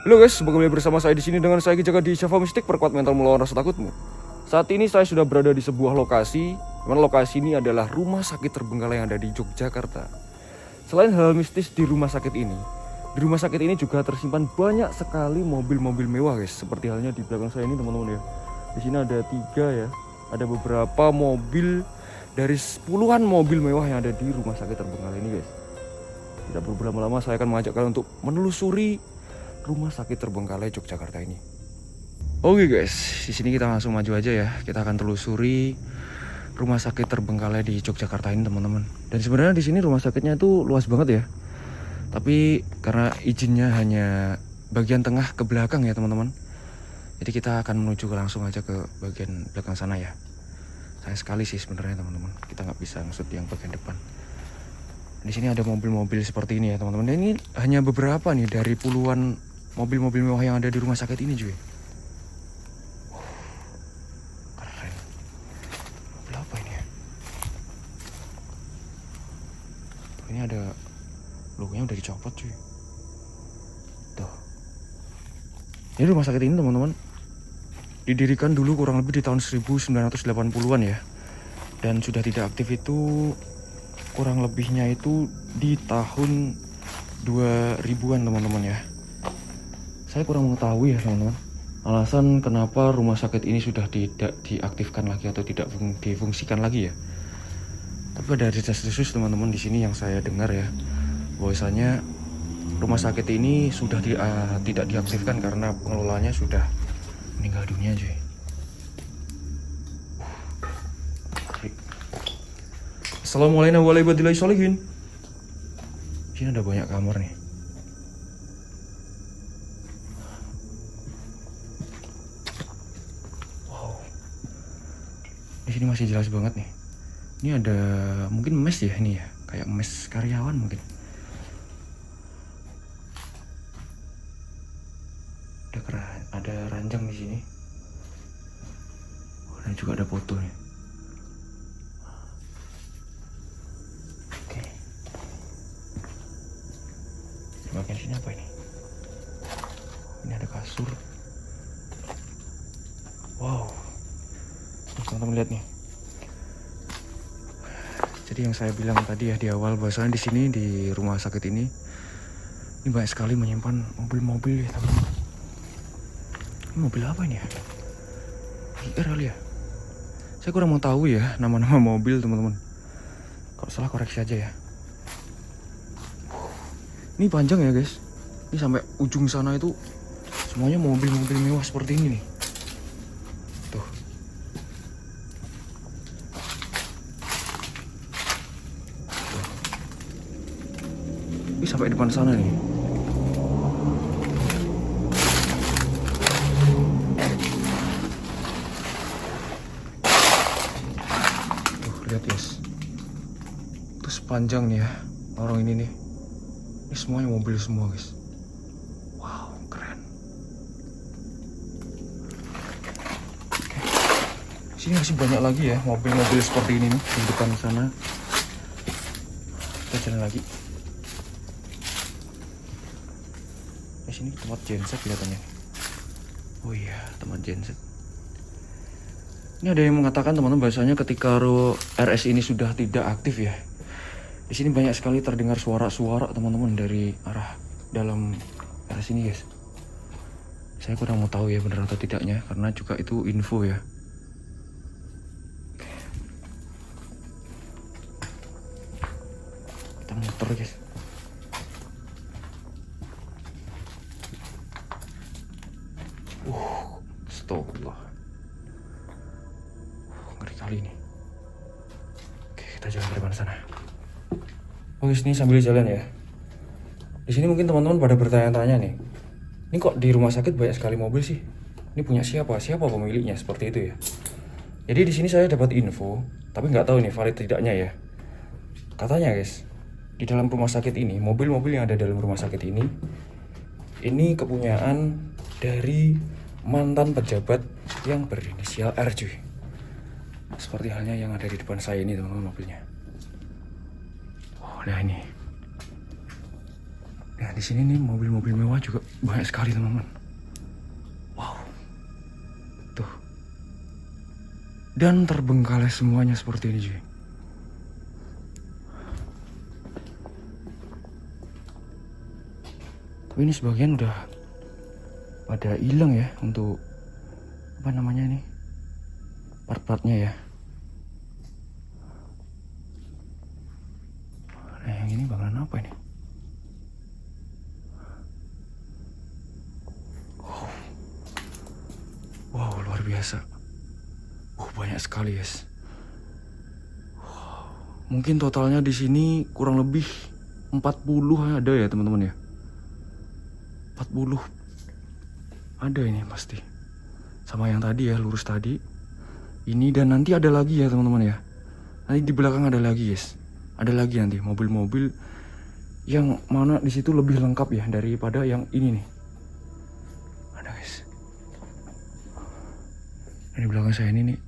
Halo guys, kembali bersama saya di sini dengan saya Jaga di Java Mystic, perkuat mental melawan rasa takutmu. Saat ini saya sudah berada di sebuah lokasi, di mana lokasi ini adalah rumah sakit terbengkalai yang ada di Yogyakarta. Selain hal mistis di rumah sakit ini juga tersimpan banyak sekali mobil-mobil mewah guys. Seperti halnya di belakang saya ini teman-teman ya. Di sini ada 3 ya. Ada beberapa mobil dari puluhan mobil mewah yang ada di rumah sakit terbengkalai ini guys. Tidak perlu berlama-lama, saya akan mengajak kalian untuk menelusuri rumah sakit terbengkalai Yogyakarta ini. Oke guys, di sini kita langsung maju aja ya. Kita akan telusuri rumah sakit terbengkalai di Yogyakarta ini teman-teman. Dan sebenarnya di sini rumah sakitnya itu luas banget ya. Tapi karena izinnya hanya bagian tengah ke belakang ya teman-teman. Jadi kita akan menuju langsung aja ke bagian belakang sana ya. Sayang sekali sih sebenarnya teman-teman. Kita nggak bisa ngesut yang bagian depan. Di sini ada mobil-mobil seperti ini ya teman-teman. Dan ini hanya beberapa nih dari puluhan mobil-mobil mewah yang ada di rumah sakit ini cuy. Keren. Mobil apa ini ya? Ini ada logonya udah dicopot cuy. Tuh. Ini rumah sakit ini teman-teman didirikan dulu kurang lebih di tahun 1980-an ya. Dan sudah tidak aktif itu kurang lebihnya itu di tahun 2000-an teman-teman ya. Saya kurang mengetahui ya teman-teman alasan kenapa rumah sakit ini sudah tidak diaktifkan lagi atau tidak difungsikan lagi ya. Tapi ada desas-desus teman-teman di sini yang saya dengar ya, bahwasanya rumah sakit ini sudah tidak diaktifkan karena pengelolanya sudah meninggal dunia cuy. Assalamualaikum warahmatullahi wabarakatuh. Sini ada banyak kamar nih. Di sini masih jelas banget nih. Ini ada mungkin mes ya ini ya, kayak mes karyawan mungkin. Ada ranjang di sini. Dan juga ada foto nih. Oke. Di bagian sini apa ini? Ini ada kasur. Wow. Teman-teman lihat nih. Jadi yang saya bilang tadi ya di awal, bahwasanya di sini di rumah sakit ini banyak sekali menyimpan mobil-mobil ya teman-teman. Ini mobil apa ini ya? GR kali ya? Saya kurang mau tahu ya nama-nama mobil teman-teman. Kalau salah koreksi aja ya. Ini panjang ya guys. Ini sampai ujung sana itu semuanya mobil-mobil mewah seperti ini nih. Tuh. Ini sampai depan sana nih. Tuh, lihat guys. Itu sepanjang nih ya lorong ini nih. Ini semuanya mobil semua guys. Wow, keren. Oke. Sini masih banyak lagi ya mobil-mobil seperti ini nih di depan sana. Kita jalan lagi. Di sini tempat genset kelihatannya. Oh iya, tempat genset. Ini ada yang mengatakan teman-teman bahasanya ketika RS ini sudah tidak aktif ya. Di sini banyak sekali terdengar suara-suara teman-teman dari arah dalam RS ini guys. Saya kurang mau tahu ya benar atau tidaknya karena juga itu info ya. Kita muter guys. Astagfirullah. Ngeri kali ini. Oke, kita jalan ke depan sana. Oke, sini sambil jalan ya. Di sini mungkin teman-teman pada bertanya-tanya nih. Ini kok di rumah sakit banyak sekali mobil sih? Ini punya siapa? Siapa pemiliknya? Seperti itu ya. Jadi di sini saya dapat info, tapi nggak tahu ini valid tidaknya ya. Katanya guys, di dalam rumah sakit ini, mobil-mobil yang ada dalam rumah sakit ini kepunyaan dari mantan pejabat yang berinisial R cuy. Seperti halnya yang ada di depan saya ini teman-teman mobilnya. Oh, nah ini Nah di sini nih mobil-mobil mewah juga banyak sekali teman-teman. Wow, tuh. Dan terbengkalai semuanya seperti ini cuy. Tapi ini sebagian udah pada hilang ya untuk apa namanya ini part-partnya ya. Nah yang ini bakalan apa ini? Wow luar biasa. Banyak sekali guys. Mungkin totalnya di sini kurang lebih 40 ada ya teman-teman ya. 40 ada ini pasti. Sama yang tadi ya, lurus tadi. Ini dan nanti ada lagi ya teman-teman ya. Nanti di belakang ada lagi guys. Ada lagi nanti mobil-mobil yang mana di situ lebih lengkap ya daripada yang ini nih. Ada guys. Dan di belakang saya ini nih,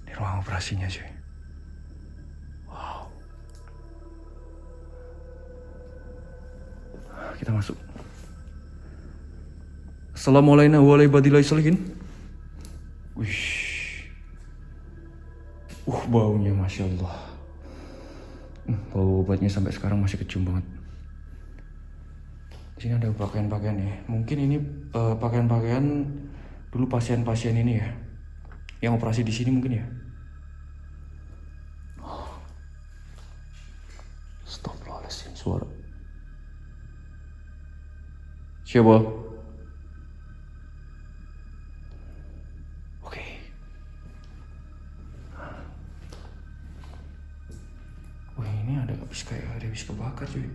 ini ruang operasinya cuy. Wow. Kita masuk. Assalamualaikum warahmatullahi wabarakatuh. Wih. Baunya Masya Allah. Bau obatnya sampai sekarang masih kecium banget. Di sini ada pakaian-pakaian ya. Mungkin ini pakaian-pakaian dulu pasien-pasien ini ya. Yang operasi di sini mungkin ya. Astagfirullahaladzim, suara. Siapa? Kayak ada habis kebakar cuy.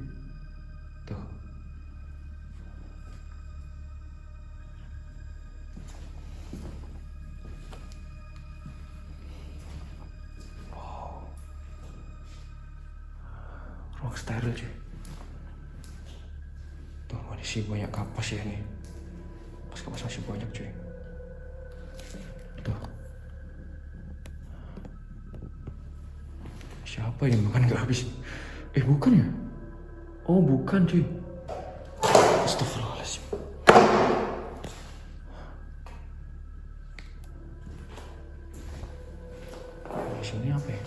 Tuh. Wow. Ruang steril cuy. Tuh masih banyak kapas ya nih. Kapas masih banyak cuy. Tuh. Siapa ini makan gak habis? Bukan ya? Oh bukan cuy. Astagfirullahaladzim. Di sini apa ya?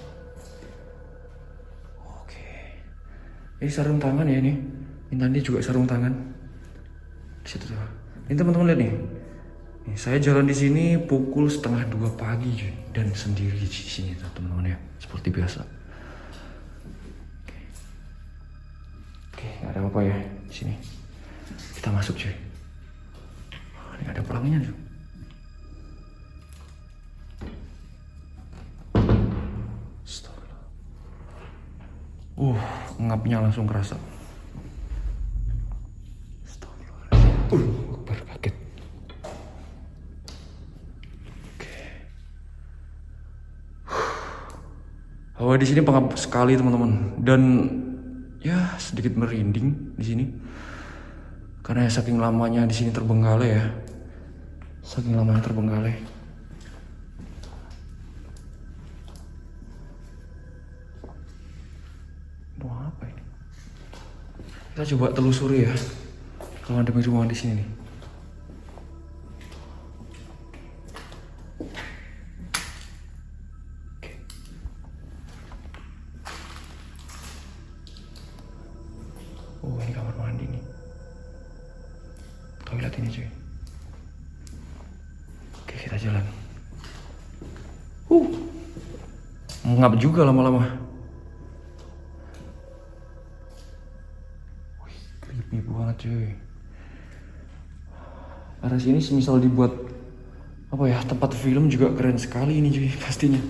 Oke. Ini sarung tangan ya ini. Ini tadi juga sarung tangan. Di situ tuh. Ini teman-teman lihat nih. Saya jalan di sini pukul 1:30 pagi cuy. Dan sendiri di sini teman-teman ya. Seperti biasa. Gak ada apa-apa ya di sini. Kita masuk cuy. Ini ada pelangnya cuy. Ngapnya langsung kerasa. Baru kaget. Oke. Hawa di sini pengap sekali teman-teman. Dan ya sedikit merinding di sini karena saking lamanya di sini terbengkalai ya, saking lamanya terbengkalai. Mau apa ini? Kita coba telusuri ya kalau ada ruangan di sini nih. Ini kamar mandi nih. Toilet ini cuy. Oke kita jalan. Mengap juga lama-lama. Wih, creepy banget cuy. Area sini semisal dibuat apa ya, tempat film juga keren sekali ini cuy pastinya.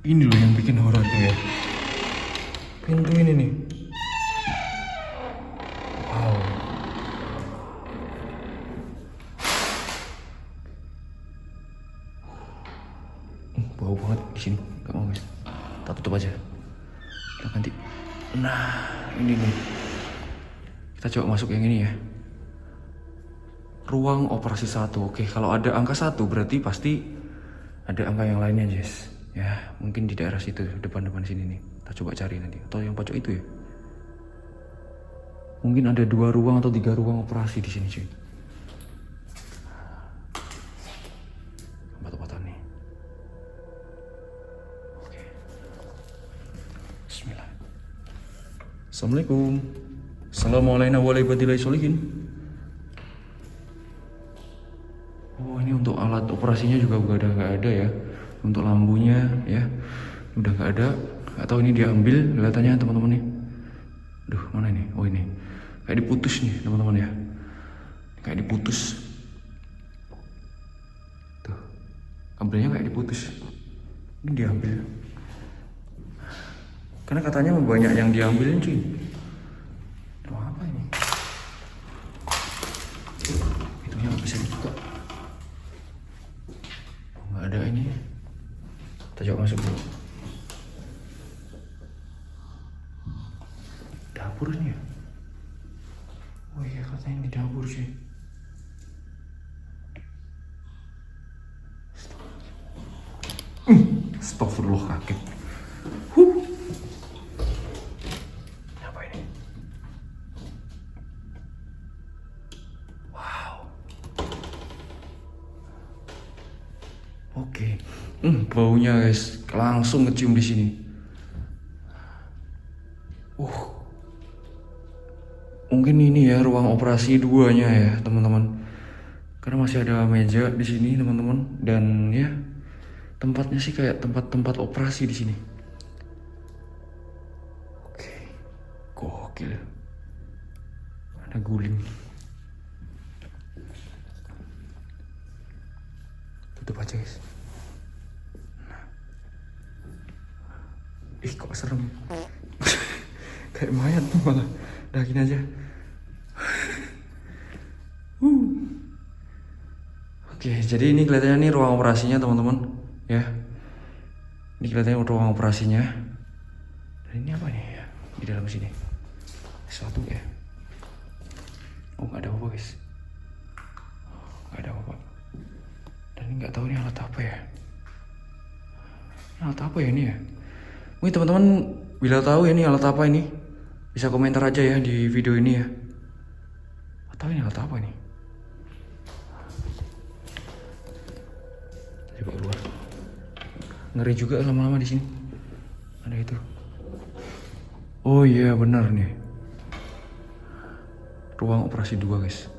Ini loh yang bikin horor tuh ya. Pintu ini nih. Wow. Bau banget di sini. Gak mau guys. Kita tutup aja. Kita ganti. Nah, ini nih. Kita coba masuk yang ini ya. Ruang operasi 1. Oke, kalau ada angka 1 berarti pasti ada angka yang lainnya, Jess. Ya, mungkin di daerah situ, depan-depan sini nih. Kita coba cari nanti. Atau yang pojok itu ya. Mungkin ada 2 ruang atau 3 ruang operasi di sini, cuy. Tempat-tempatan nih. Oke. Bismillah. Assalamualaikum. Assalamualaikum warahmatullahi wabarakatuh. Oh, ini untuk alat operasinya juga udah nggak ada ya. Untuk lampunya ya udah nggak ada. Atau ini diambil kelihatannya teman-teman nih. Duh, mana ini? Oh, ini kayak diputus nih teman-teman ya. Kayak diputus. Tuh, kabelnya kayak diputus. Ini diambil. Karena katanya banyak yang diambilin, cuy. Ruang apa ini? Itunya nggak bisa dibuka. Nggak ada ini. Kita coba masuk dulu. Dapur ini ya? Oh iya, katanya di dapur sih. Astagfirullah, kaget. Apa ini? Wow. Oke. Baunya guys, langsung ngecium di sini. Mungkin ini ya ruang operasi 2-nya ya, teman-teman. Karena masih ada meja di sini, teman-teman, dan ya tempatnya sih kayak tempat-tempat operasi di sini. Oke. Gokil. Ada guling. Tutup aja, guys. Nah. Ih, kok serem. Kayak mayat tuh malah. Udah gini aja. Oke, jadi ini kelihatannya nih ruang operasinya, teman-teman. Ya. Ini kelihatannya ruang operasinya. Dan ini apa nih ya? Di dalam sini. Sesuatu ya. Oh, nggak ada apa-apa, guys. Nggak ada apa-apa. Dan ini nggak tahu ini alat apa ya. Ini alat apa ya ini ya? Mungkin teman-teman bila tahu ya ini alat apa ini, bisa komentar aja ya di video ini ya. Atau ini alat apa ini? Coba keluar. Ngeri juga lama-lama di sini. Ada itu. Oh iya, benar nih. Ruang operasi 2, guys.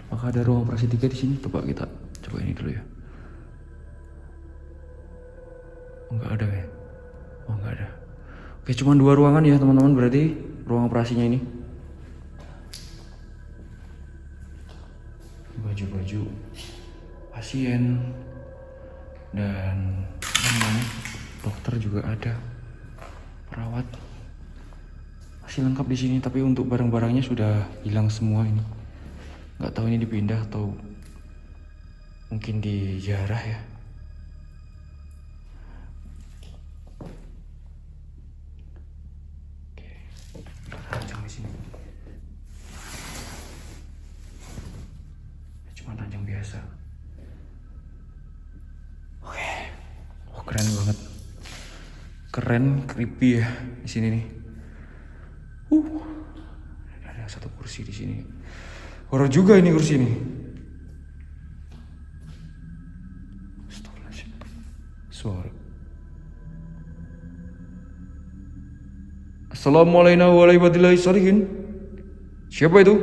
Apakah ada ruang operasi 3 di sini? Coba kita coba ini dulu ya. Oh, nggak ada ya. Oh, nggak ada. Oke, cuma 2 ruangan ya teman-teman, berarti ruang operasinya ini. Baju-baju pasien dan dokter juga ada, perawat masih lengkap di sini. Tapi untuk barang-barangnya sudah hilang semua ini. Nggak tahu ini dipindah atau mungkin dijarah ya. Oke, oh, keren banget, keren, creepy ya di sini nih. Ada satu kursi di sini. Horor juga ini kursi ini. Suara. Assalamualaikum warahmatullahi wabarakatuh. Siapa itu?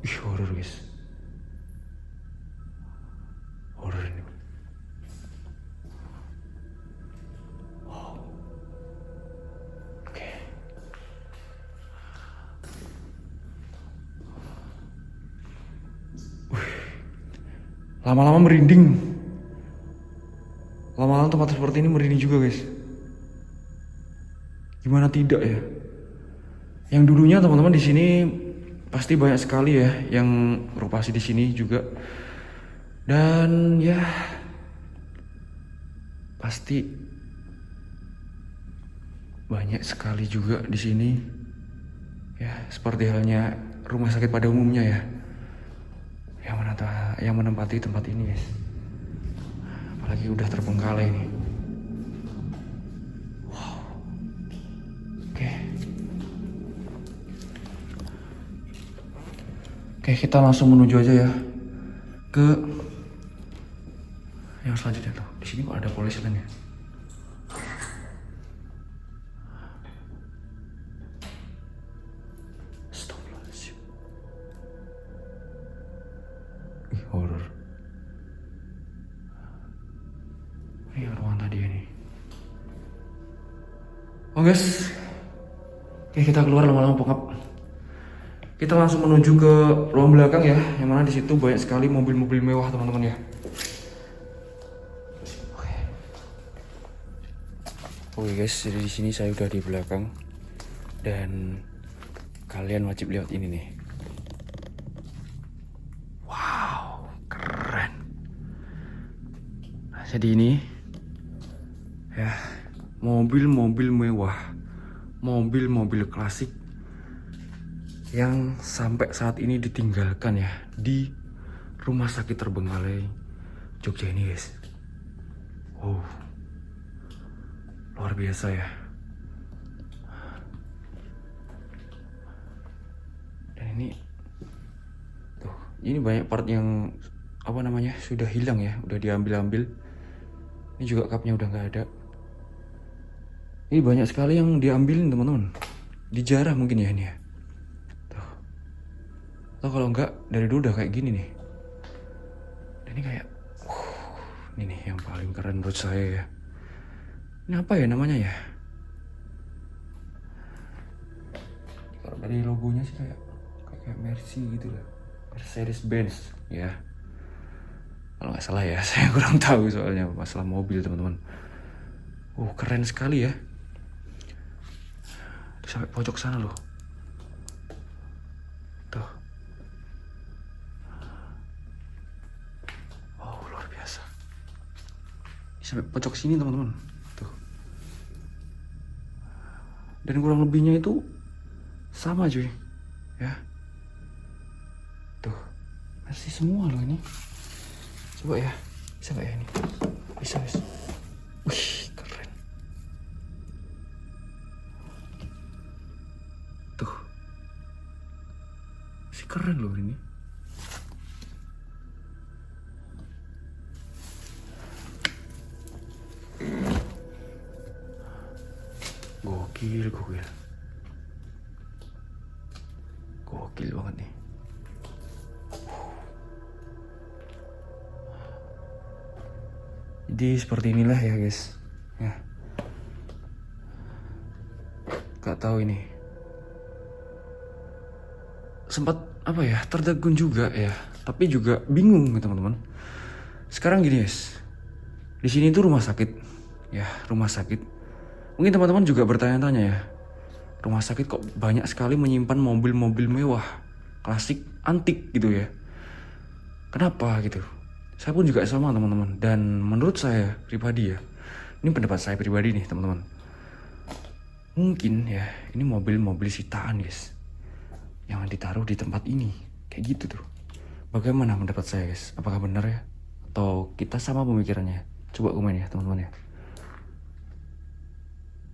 Ih, horor guys. Horor ini. Wow. Oke. Lama-lama merinding. Lama-lama tempat seperti ini merinding juga guys. Gimana tidak ya? Yang dulunya teman-teman di sini pasti banyak sekali ya yang beroperasi di sini juga. Dan ya Pasti banyak sekali juga di sini. Ya, seperti halnya rumah sakit pada umumnya ya. Yang menempati tempat ini, guys. Apalagi udah terbengkalai nih. Wow. Oke. Oke, kita langsung menuju aja ya ke yang selanjutnya tuh. Di sini kok ada polisi lain ya? Astagfirullahaladzim. Ih, horor. Ini ruangan tadi ini. Oh guys. Oke, kita keluar lama-lama pokok. Kita langsung menuju ke ruang belakang ya, yang mana di situ banyak sekali mobil-mobil mewah teman-teman ya. Oke guys, jadi di sini saya udah di belakang dan kalian wajib lihat ini nih. Wow, keren. Nah, jadi ini ya mobil-mobil mewah, mobil-mobil klasik yang sampai saat ini ditinggalkan ya di rumah sakit terbengkalai Jogja ini guys. Wow, luar biasa ya. Dan ini banyak part yang sudah hilang ya, udah diambil-ambil. Ini juga cupnya udah nggak ada. Ini banyak sekali yang diambilin teman-teman, dijarah mungkin ya ini ya. Atau kalau enggak dari dulu udah kayak gini nih. Dan ini kayak ini nih yang paling keren menurut saya ya. Ini apa ya namanya ya? Kalau dari logonya sih kayak Mercy gitu lah. Mercedes-Benz ya. Kalau nggak salah ya, saya kurang tahu soalnya masalah mobil teman-teman. Keren sekali ya. Sampai pojok sana loh. Tuh. Sampai pojok sini teman-teman tuh. Dan kurang lebihnya itu sama cuy ya. Tuh masih semua loh ini. Coba ya, bisa gak ya ini? Bisa guys. Wih, keren. Tuh masih keren loh ini. Gokil banget nih. Jadi seperti inilah ya guys ya. Gak tahu ini sempat tertegun juga ya, tapi juga bingung teman-teman. Sekarang gini guys, di sini tuh rumah sakit ya, rumah sakit. Mungkin teman-teman juga bertanya-tanya ya, rumah sakit kok banyak sekali menyimpan mobil-mobil mewah, klasik, antik gitu ya. Kenapa gitu? Saya pun juga sama teman-teman. Dan menurut saya pribadi ya, ini pendapat saya pribadi nih teman-teman. Mungkin ya, ini mobil-mobil sitaan guys, yang ditaruh di tempat ini. Kayak gitu tuh. Bagaimana pendapat saya guys? Apakah benar ya? Atau kita sama pemikirannya? Coba komen ya teman-teman ya.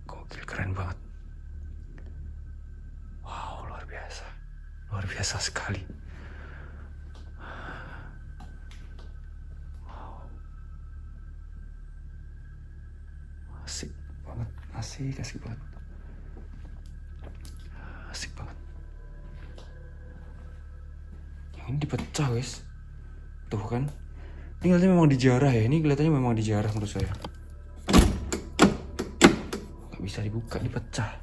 Gokil, keren banget. Wow, luar biasa. Luar biasa sekali. Wow. Asik banget. Asik banget. Asik banget. Yang ini dipecah guys. Tuh kan. Ini kelihatannya memang dijarah ya. Ini kelihatannya memang dijarah menurut saya. Gak bisa dibuka, dipecah.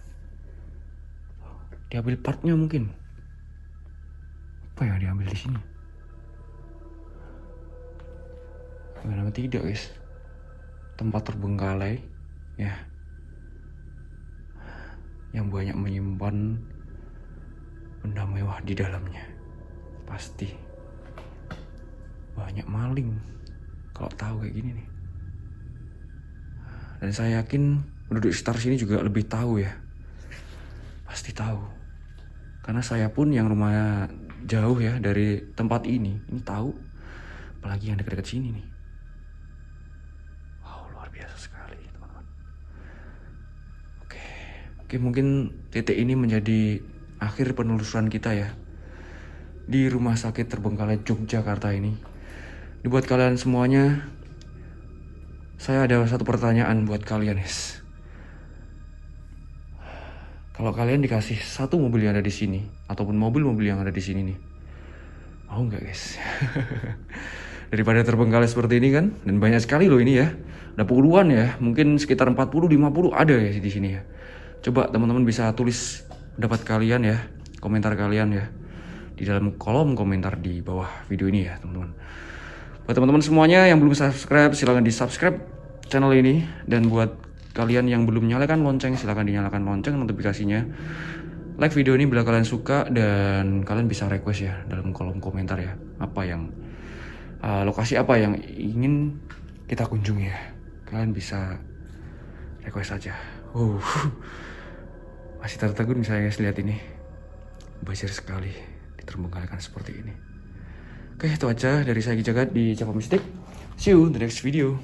Diambil partnya mungkin. Apa yang diambil di sini? Gimana tidak guys? Tempat terbengkalai ya, yang banyak menyimpan benda mewah di dalamnya. Pasti banyak maling kalau tahu kayak gini nih. Dan saya yakin penduduk sekitar sini juga lebih tahu ya. Pasti tahu. Karena saya pun yang rumahnya jauh ya dari tempat ini tahu. Apalagi yang dekat-dekat sini nih. Wow, luar biasa sekali teman-teman. Oke, mungkin titik ini menjadi akhir penelusuran kita ya. Di rumah sakit terbengkalai Yogyakarta ini. Buat kalian semuanya, saya ada satu pertanyaan buat kalian, guys. Kalau kalian dikasih satu mobil yang ada di sini, ataupun mobil-mobil yang ada di sini nih, mau nggak, guys? Daripada terbengkalai seperti ini kan, dan banyak sekali loh ini ya. Ada puluhan ya, mungkin sekitar 40-50 ada ya di sini ya. Coba teman-teman bisa tulis pendapat kalian ya, komentar kalian ya, di dalam kolom komentar di bawah video ini ya, teman-teman. Buat teman-teman semuanya yang belum subscribe, silahkan di subscribe channel ini. Dan buat kalian yang belum nyalakan lonceng, silahkan dinyalakan lonceng notifikasinya. Like video ini bila kalian suka, dan kalian bisa request ya dalam kolom komentar ya, apa yang lokasi apa yang ingin kita kunjungi ya. Kalian bisa request aja. Masih tertegun saya guys, lihat ini. Basir sekali diterbengkalaikan seperti ini. Oke, itu aja dari saya Jagat di Java Mystic. See you in the next video.